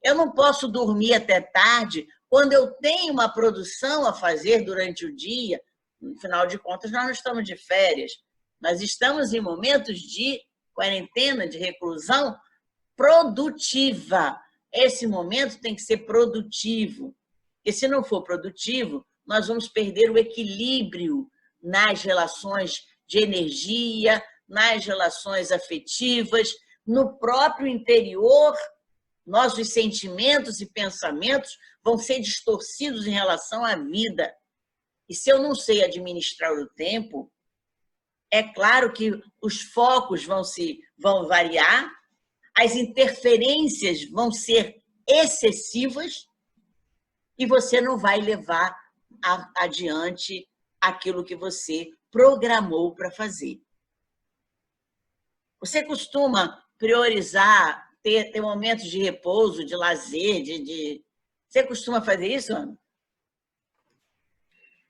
Eu não posso dormir até tarde, quando eu tenho uma produção a fazer durante o dia. No final de contas, nós não estamos de férias, nós estamos em momentos de quarentena, de reclusão produtiva. Esse momento tem que ser produtivo, porque se não for produtivo, nós vamos perder o equilíbrio nas relações de energia, nas relações afetivas, no próprio interior. Nossos sentimentos e pensamentos vão ser distorcidos em relação à vida. E se eu não sei administrar o tempo, é claro que os focos vão variar, as interferências vão ser excessivas e você não vai levar adiante aquilo que você programou para fazer. Você costuma priorizar, ter momentos de repouso, de lazer, Você costuma fazer isso, Ana?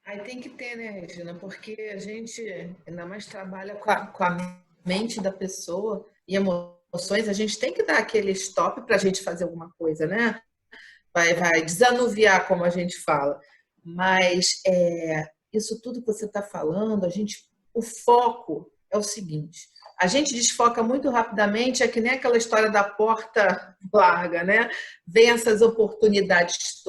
Aí tem que ter, né, Regina? Porque a gente ainda mais trabalha com a mente da pessoa e emoções, a gente tem que dar aquele stop para a gente fazer alguma coisa, né? Vai desanuviar, como a gente fala. Mas isso tudo que você está falando, o foco é o seguinte: a gente desfoca muito rapidamente, é que nem aquela história da porta larga, né? Vem essas oportunidades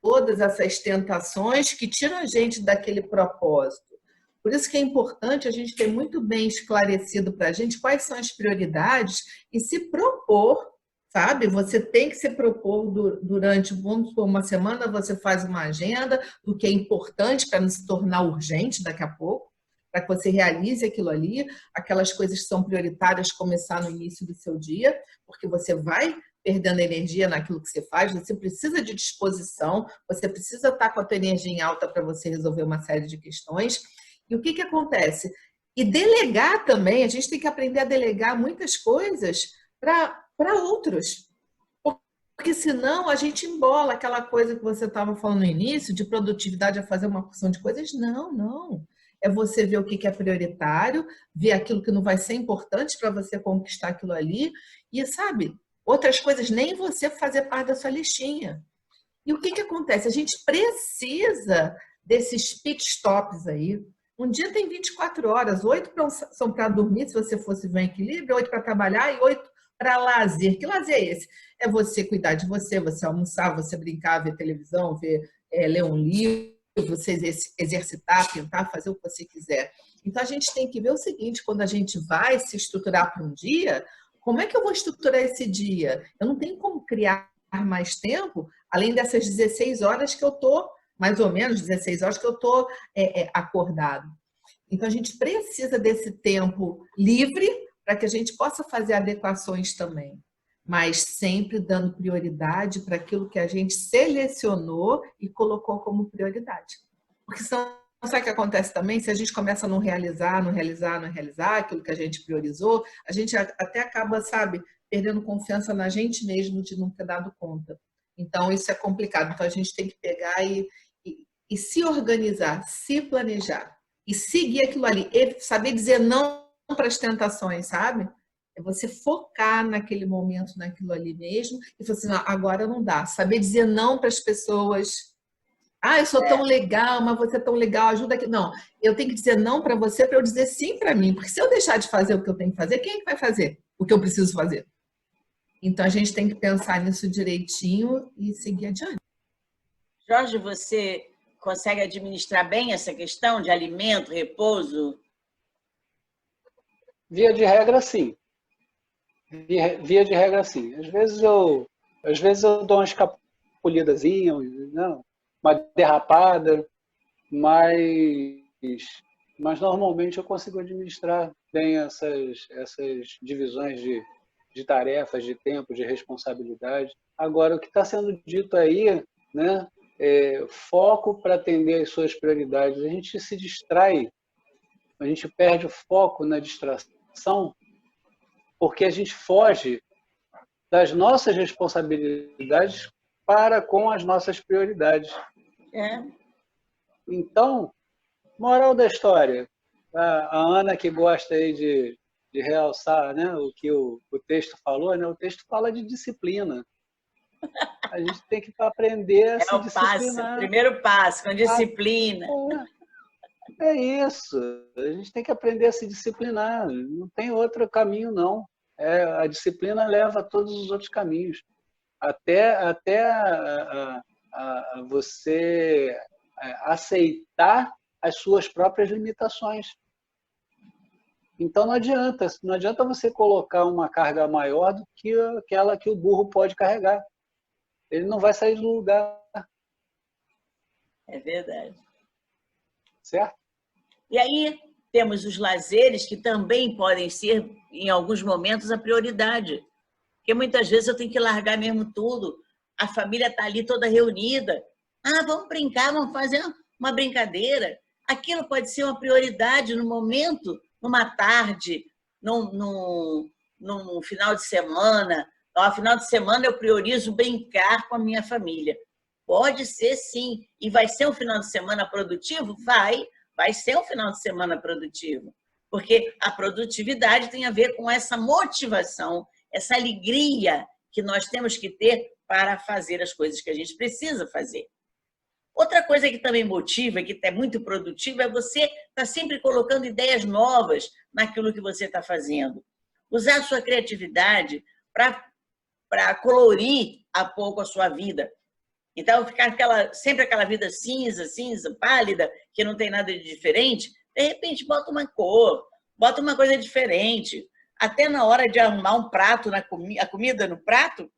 todas essas tentações que tiram a gente daquele propósito. Por isso que é importante a gente ter muito bem esclarecido para a gente quais são as prioridades e se propor, sabe? Você tem que se propor durante, vamos supor, uma semana, você faz uma agenda do que é importante para não se tornar urgente daqui a pouco, para que você realize aquilo ali, aquelas coisas que são prioritárias começar no início do seu dia, porque você vai perdendo energia naquilo que você faz, você precisa de disposição, você precisa estar com a tua energia em alta para você resolver uma série de questões. E o que acontece? E delegar também, a gente tem que aprender a delegar muitas coisas para outros. Porque senão a gente embola aquela coisa que você estava falando no início, de produtividade a fazer uma porção de coisas. Não, não. É você ver o que é prioritário, ver aquilo que não vai ser importante para você conquistar aquilo ali. E, sabe, outras coisas nem você fazer parte da sua listinha. E o que acontece? A gente precisa desses pit stops aí. Um dia tem 24 horas, 8 são para dormir, se você fosse ver em equilíbrio, 8 para trabalhar e 8 para lazer. Que lazer é esse? É você cuidar de você, você almoçar, você brincar, ver televisão, ler um livro, você exercitar, pintar, fazer o que você quiser. Então, a gente tem que ver o seguinte, quando a gente vai se estruturar para um dia, como é que eu vou estruturar esse dia? Eu não tenho como criar mais tempo, além dessas 16 horas que eu estou, mais ou menos 16 horas que eu estou acordado. Então, a gente precisa desse tempo livre para que a gente possa fazer adequações também, mas sempre dando prioridade para aquilo que a gente selecionou e colocou como prioridade. Porque senão, sabe o que acontece também? Se a gente começa a não realizar aquilo que a gente priorizou, a gente até acaba, sabe, perdendo confiança na gente mesmo de não ter dado conta. Então, isso é complicado. Então, a gente tem que pegar e se organizar, se planejar e seguir aquilo ali. E saber dizer não para as tentações, sabe? É você focar naquele momento, naquilo ali mesmo e falar assim, não, agora não dá. Saber dizer não para as pessoas. Ah, eu sou tão legal, mas você é tão legal, ajuda aqui. Não, eu tenho que dizer não para você para eu dizer sim para mim. Porque se eu deixar de fazer o que eu tenho que fazer, quem é que vai fazer o que eu preciso fazer? Então, a gente tem que pensar nisso direitinho e seguir adiante. Jorge, você consegue administrar bem essa questão de alimento, repouso? Via de regra, sim. Via de regra, sim. Às vezes eu dou uma escapulidazinha, não, uma derrapada, mas normalmente eu consigo administrar bem essas divisões de tarefas, de tempo, de responsabilidade. Agora, o que está sendo dito aí, né, foco para atender às suas prioridades. A gente se distrai, a gente perde o foco na distração, porque a gente foge das nossas responsabilidades para com as nossas prioridades. Então, moral da história, a Ana que gosta aí de realçar, né, o que o texto falou, né, o texto fala de disciplina. A gente tem que aprender a se disciplinar. O primeiro passo, com disciplina. É isso. A gente tem que aprender a se disciplinar. Não tem outro caminho, não. A disciplina leva a todos os outros caminhos. Até você aceitar as suas próprias limitações. Então não adianta você colocar uma carga maior do que aquela que o burro pode carregar. Ele não vai sair do lugar. É verdade. Certo? E aí temos os lazeres que também podem ser, em alguns momentos, a prioridade. Porque muitas vezes eu tenho que largar mesmo tudo. A família está ali toda reunida. Ah, vamos brincar, vamos fazer uma brincadeira. Aquilo pode ser uma prioridade no momento, numa tarde, num final de semana. No final de semana eu priorizo brincar com a minha família. Pode ser, sim. E vai ser um final de semana produtivo? Vai ser um final de semana produtivo. Porque a produtividade tem a ver com essa motivação, essa alegria que nós temos que ter para fazer as coisas que a gente precisa fazer. Outra coisa que também motiva, que é muito produtiva, é você estar sempre colocando ideias novas naquilo que você está fazendo. Usar a sua criatividade para colorir a pouco a sua vida. Então, ficar sempre aquela vida cinza, pálida, que não tem nada de diferente, de repente bota uma cor, bota uma coisa diferente. Até na hora de arrumar um prato, a comida no prato,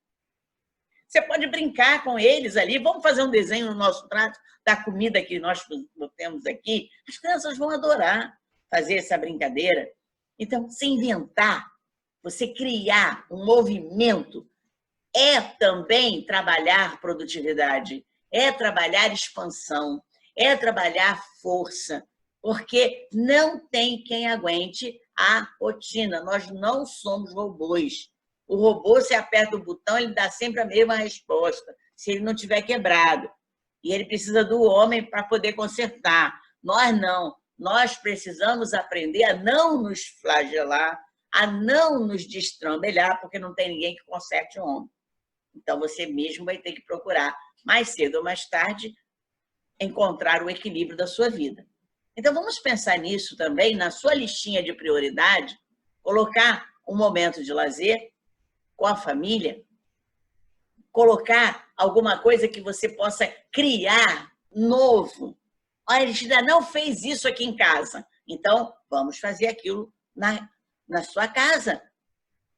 você pode brincar com eles ali. Vamos fazer um desenho no nosso prato da comida que nós temos aqui. As crianças vão adorar fazer essa brincadeira. Então, se inventar, você criar um movimento, é também trabalhar produtividade, é trabalhar expansão, é trabalhar força, porque não tem quem aguente a rotina. Nós não somos robôs. O robô, se aperta o botão, ele dá sempre a mesma resposta, se ele não tiver quebrado. E ele precisa do homem para poder consertar. Nós não. Nós precisamos aprender a não nos flagelar, a não nos destrambelhar, porque não tem ninguém que conserte o homem. Então, você mesmo vai ter que procurar, mais cedo ou mais tarde, encontrar o equilíbrio da sua vida. Então, vamos pensar nisso também, na sua listinha de prioridade, colocar um momento de lazer com a família, colocar alguma coisa que você possa criar novo. Olha, a gente ainda não fez isso aqui em casa, então vamos fazer aquilo na sua casa.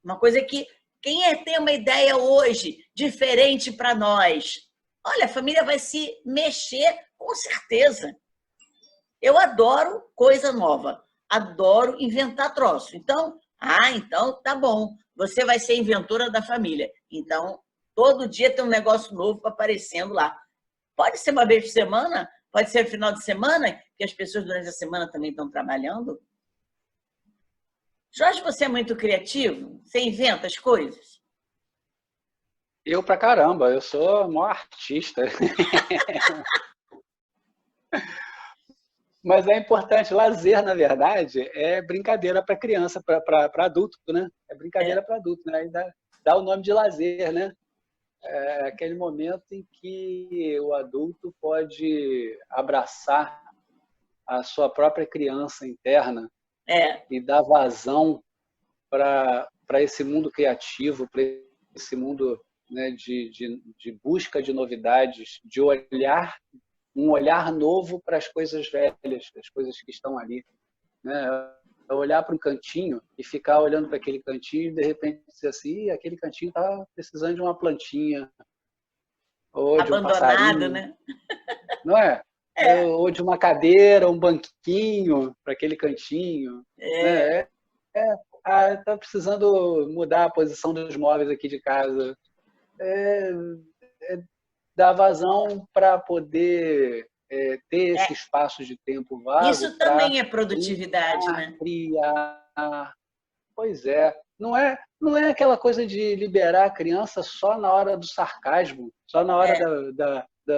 Uma coisa que quem tem uma ideia hoje diferente para nós? Olha, a família vai se mexer com certeza. Eu adoro coisa nova, adoro inventar troço. Então, então tá bom, você vai ser inventora da família. Então, todo dia tem um negócio novo aparecendo lá. Pode ser uma vez por semana, pode ser no final de semana, que as pessoas durante a semana também estão trabalhando. Jorge, você é muito criativo? Você inventa as coisas? Eu pra caramba, eu sou um artista. Mas é importante, lazer, na verdade, é brincadeira para criança, para adulto, né? É brincadeira para adulto, né? Aí dá o nome de lazer, né? É aquele momento em que o adulto pode abraçar a sua própria criança interna e dar vazão para esse mundo criativo, para esse mundo, né, de busca de novidades, de olhar, um olhar novo para as coisas velhas, as coisas que estão ali, né? Olhar para um cantinho e ficar olhando para aquele cantinho e de repente dizer assim, aquele cantinho está precisando de uma plantinha ou de um passarinho, né? Não é? Ou de uma cadeira, um banquinho para aquele cantinho. Né? Está precisando mudar a posição dos móveis aqui de casa. Dar vazão para poder ter esse espaço de tempo vago. Isso também é produtividade, né? Criar. Pois é. Não é aquela coisa de liberar a criança só na hora do sarcasmo, só na hora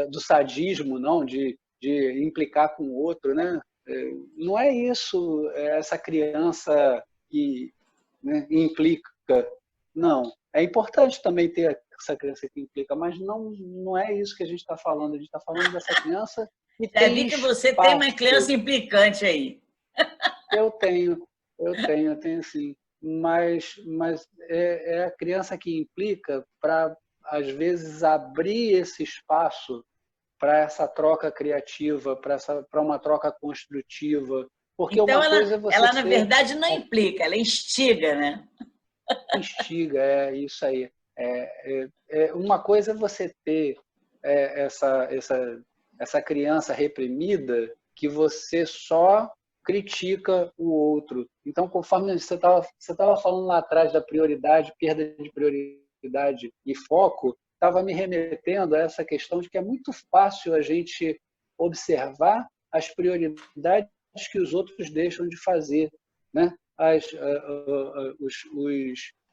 do sadismo, não, de implicar com o outro, né? Não é isso, essa criança que, né, implica. Não. É importante também ter essa criança que implica, mas não é isso que a gente está falando. A gente está falando dessa criança que Já vi que você tem uma criança implicante aí. Eu tenho sim. Mas é a criança que implica para, às vezes, abrir esse espaço para essa troca criativa, para uma troca construtiva. Porque então, uma coisa é você ela na verdade, não implica, ela instiga, né? Instiga, é isso aí. Uma coisa é você ter essa criança reprimida que você só critica o outro. Então, conforme você estava falando lá atrás da prioridade, perda de prioridade e foco, estava me remetendo a essa questão de que é muito fácil a gente observar as prioridades que os outros deixam de fazer, né?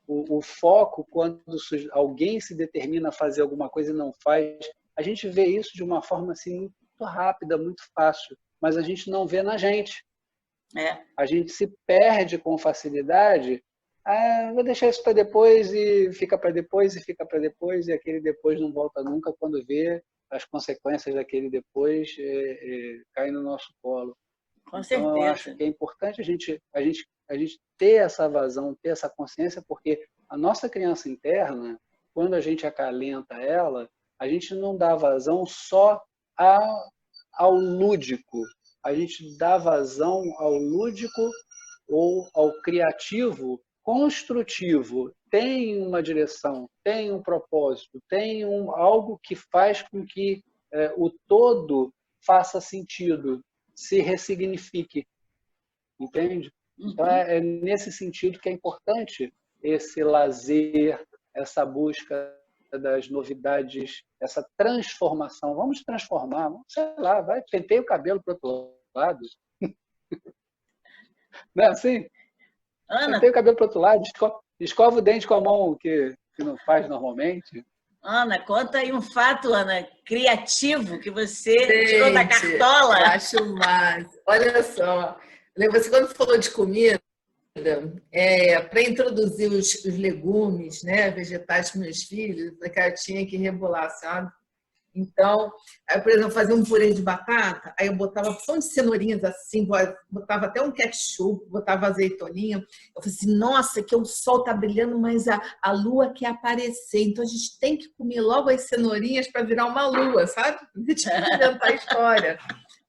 O foco quando alguém se determina a fazer alguma coisa e não faz, a gente vê isso de uma forma assim muito rápida, muito fácil, mas a gente não vê na gente. A gente se perde com facilidade vou deixar isso para depois, e fica para depois, e fica para depois, e aquele depois não volta nunca, quando vê as consequências daquele depois caem no nosso colo. Com Então, eu acho certeza. que é importante a gente ter essa vazão, ter essa consciência, porque a nossa criança interna, quando a gente acalenta ela, a gente não dá vazão só ao lúdico, a gente dá vazão ao lúdico ou ao criativo construtivo. Tem uma direção, tem um propósito, tem algo que faz com que o todo faça sentido, se ressignifique, entende? Então, é nesse sentido que é importante esse lazer, essa busca das novidades, essa transformação. Vamos transformar, sei lá, vai, penteia o cabelo para o outro lado. Não é assim? Ana, Penteia o cabelo para o outro lado, escova o dente com a mão que não faz normalmente. Ana, conta aí um fato, Ana, criativo que você tirou da Gente, cartola. eu acho mais. Olha só, você quando falou de comida, para introduzir os legumes, né, vegetais para meus filhos, eu tinha que rebolar, sabe? Então, aí, por exemplo, fazia um purê de batata, aí eu botava pão de cenourinhas assim, botava até um ketchup, botava azeitoninha. Eu falei assim, nossa, que o sol tá brilhando, mas a lua quer aparecer. Então a gente tem que comer logo as cenourinhas para virar uma lua, sabe? A gente tem que inventar a história.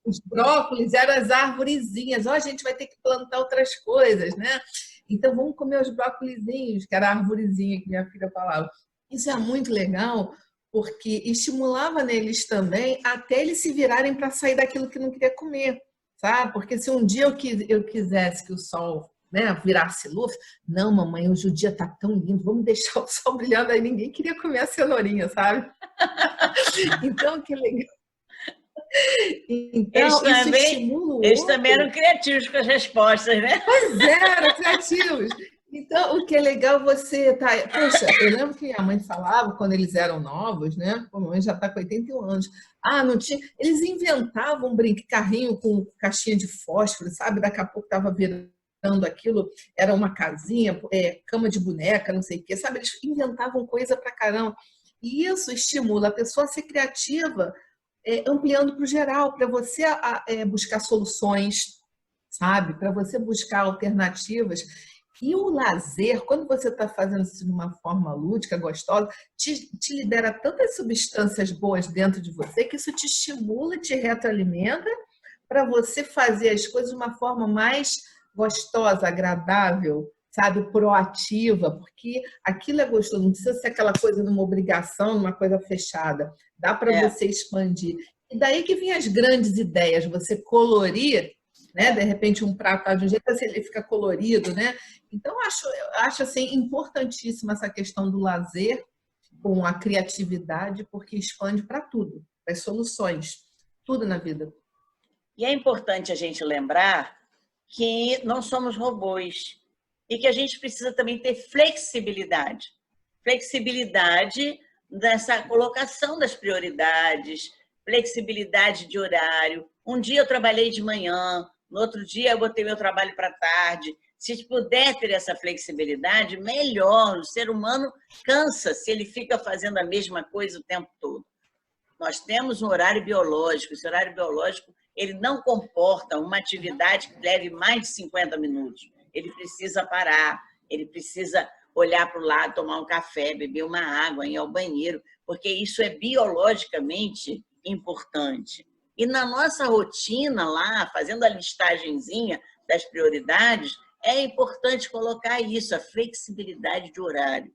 Os brócolis eram as arvorezinhas. Ó, a gente vai ter que plantar outras coisas, né? Então vamos comer os brócolizinhos, que era a arvorezinha que minha filha falava. Isso é muito legal, porque estimulava neles também até eles se virarem para sair daquilo que não queria comer, sabe? Porque se um dia eu quisesse que o sol, né, virasse luz, não, mamãe, hoje o dia tá tão lindo, vamos deixar o sol brilhando, aí ninguém queria comer a cenourinha, sabe? Então, que legal. Então, isso estimula o eles também outro. eram criativos com as respostas, né? Pois é, eram criativos. Então, o que é legal você tá. Poxa, eu lembro que a mãe falava quando eles eram novos, né? A mãe já está com 81 anos. Ah, não tinha. Eles inventavam um carrinho com caixinha de fósforo, sabe? Daqui a pouco estava virando aquilo, era uma casinha, cama de boneca, não sei o quê, sabe? Eles inventavam coisa pra caramba. E isso estimula a pessoa a ser criativa, ampliando para o geral, para você buscar soluções, sabe? Para você buscar alternativas. E o lazer, quando você está fazendo isso de uma forma lúdica, gostosa, te libera tantas substâncias boas dentro de você que isso te estimula, te retroalimenta para você fazer as coisas de uma forma mais gostosa, agradável, sabe, proativa, porque aquilo é gostoso, não precisa ser aquela coisa numa obrigação, numa coisa fechada. Dá para você expandir. E daí que vem as grandes ideias, você colorir, né? De repente um prato tá de um jeito, assim, ele fica colorido, né? Então acho assim importantíssima essa questão do lazer com a criatividade, porque expande para tudo, para as soluções, tudo na vida. E é importante a gente lembrar que não somos robôs e que a gente precisa também ter flexibilidade. Flexibilidade nessa colocação das prioridades, flexibilidade de horário. Um dia eu trabalhei de manhã, no outro dia eu botei meu trabalho para tarde. Se puder ter essa flexibilidade, melhor. O ser humano cansa se ele fica fazendo a mesma coisa o tempo todo. Nós temos um horário biológico. Esse horário biológico ele não comporta uma atividade que leve mais de 50 minutos. Ele precisa parar, ele precisa olhar para o lado, tomar um café, beber uma água, ir ao banheiro, porque isso é biologicamente importante. E na nossa rotina lá, fazendo a listagenzinha das prioridades, é importante colocar isso, a flexibilidade de horário.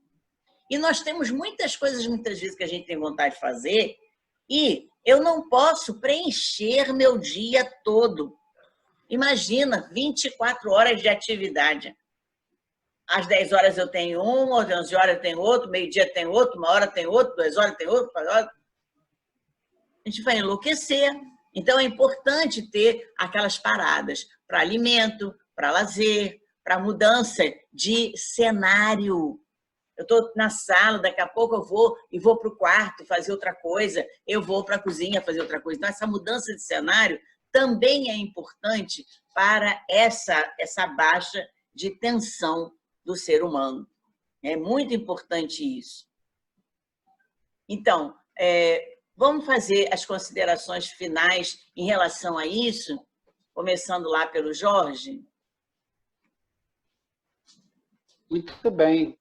E nós temos muitas coisas, muitas vezes, que a gente tem vontade de fazer e eu não posso preencher meu dia todo. Imagina, 24 horas de atividade. Às 10 horas eu tenho um, às 11 horas eu tenho outro, meio-dia tem outro, 1 hora tem outro, 2 horas tem outro, 4 horas. A gente vai enlouquecer. Então, é importante ter aquelas paradas para alimento, para lazer, para mudança de cenário. Eu estou na sala, daqui a pouco eu vou para o quarto fazer outra coisa, eu vou para a cozinha fazer outra coisa. Então, essa mudança de cenário também é importante para essa baixa de tensão do ser humano. É muito importante isso. Então, vamos fazer as considerações finais em relação a isso, começando lá pelo Jorge. Muito bem.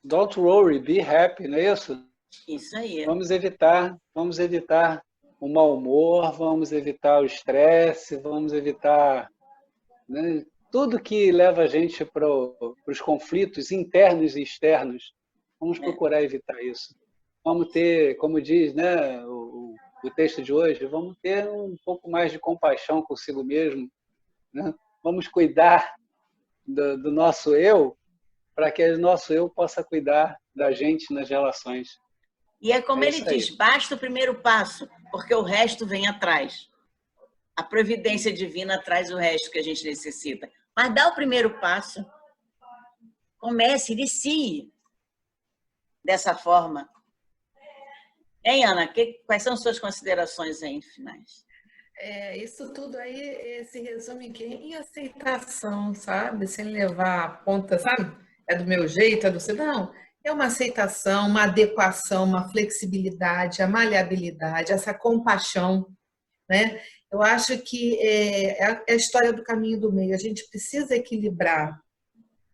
Don't worry, be happy, não é isso? Isso aí. Vamos evitar o mau humor, vamos evitar o estresse, vamos evitar, né, tudo que leva a gente para os conflitos internos e externos. Vamos procurar evitar isso. Vamos ter, como diz, né, o texto de hoje, vamos ter um pouco mais de compaixão consigo mesmo, né? Vamos cuidar do nosso eu, para que o nosso eu possa cuidar da gente nas relações. E é como ele diz, basta o primeiro passo, porque o resto vem atrás. A providência divina traz o resto que a gente necessita. Mas dá o primeiro passo. Comece, inicie dessa forma. Hein, Ana? Quais são suas considerações aí finais? Isso tudo aí se resume em aceitação, sabe? Sem levar a ponta, sabe? É do meu jeito, é do seu. Não, é uma aceitação, uma adequação, uma flexibilidade, a maleabilidade, essa compaixão, né? Eu acho que é a história do caminho do meio. A gente precisa equilibrar,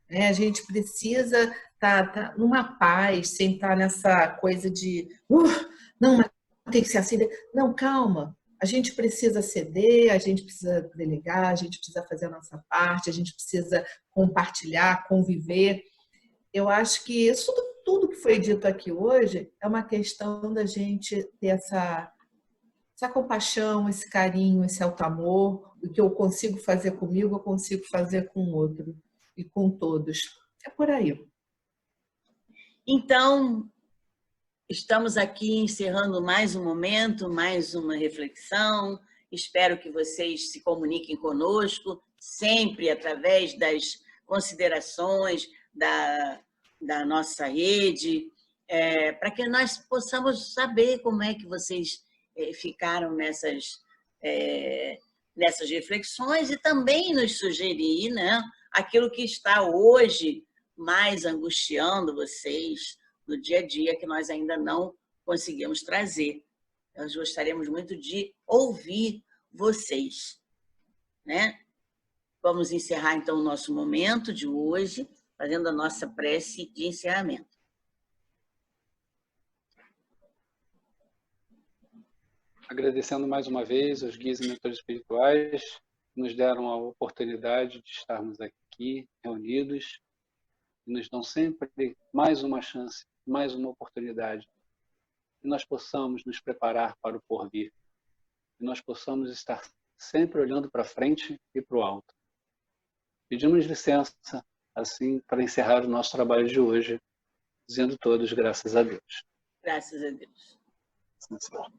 né? A gente precisa estar numa paz, sem estar nessa coisa de não, mas tem que ser assim. Não, calma. A gente precisa ceder, a gente precisa delegar, a gente precisa fazer a nossa parte, a gente precisa compartilhar, conviver. Eu acho que isso tudo que foi dito aqui hoje é uma questão da gente ter essa compaixão, esse carinho, esse auto-amor. O que eu consigo fazer comigo, eu consigo fazer com o outro e com todos. É por aí. Então, estamos aqui encerrando mais um momento, mais uma reflexão. Espero que vocês se comuniquem conosco, sempre através das considerações da nossa rede, para que nós possamos saber como é que vocês ficaram nessas reflexões e também nos sugerir, né, aquilo que está hoje mais angustiando vocês no dia a dia, que nós ainda não conseguimos trazer. Nós gostaríamos muito de ouvir vocês, né? Vamos encerrar, então, o nosso momento de hoje, fazendo a nossa prece de encerramento. Agradecendo mais uma vez aos guias e mentores espirituais que nos deram a oportunidade de estarmos aqui reunidos e nos dão sempre mais uma chance, mais uma oportunidade, que nós possamos nos preparar para o porvir, que nós possamos estar sempre olhando para frente e para o alto. Pedimos licença, assim, para encerrar o nosso trabalho de hoje, dizendo todos graças a Deus. Graças a Deus. Sim, senhor.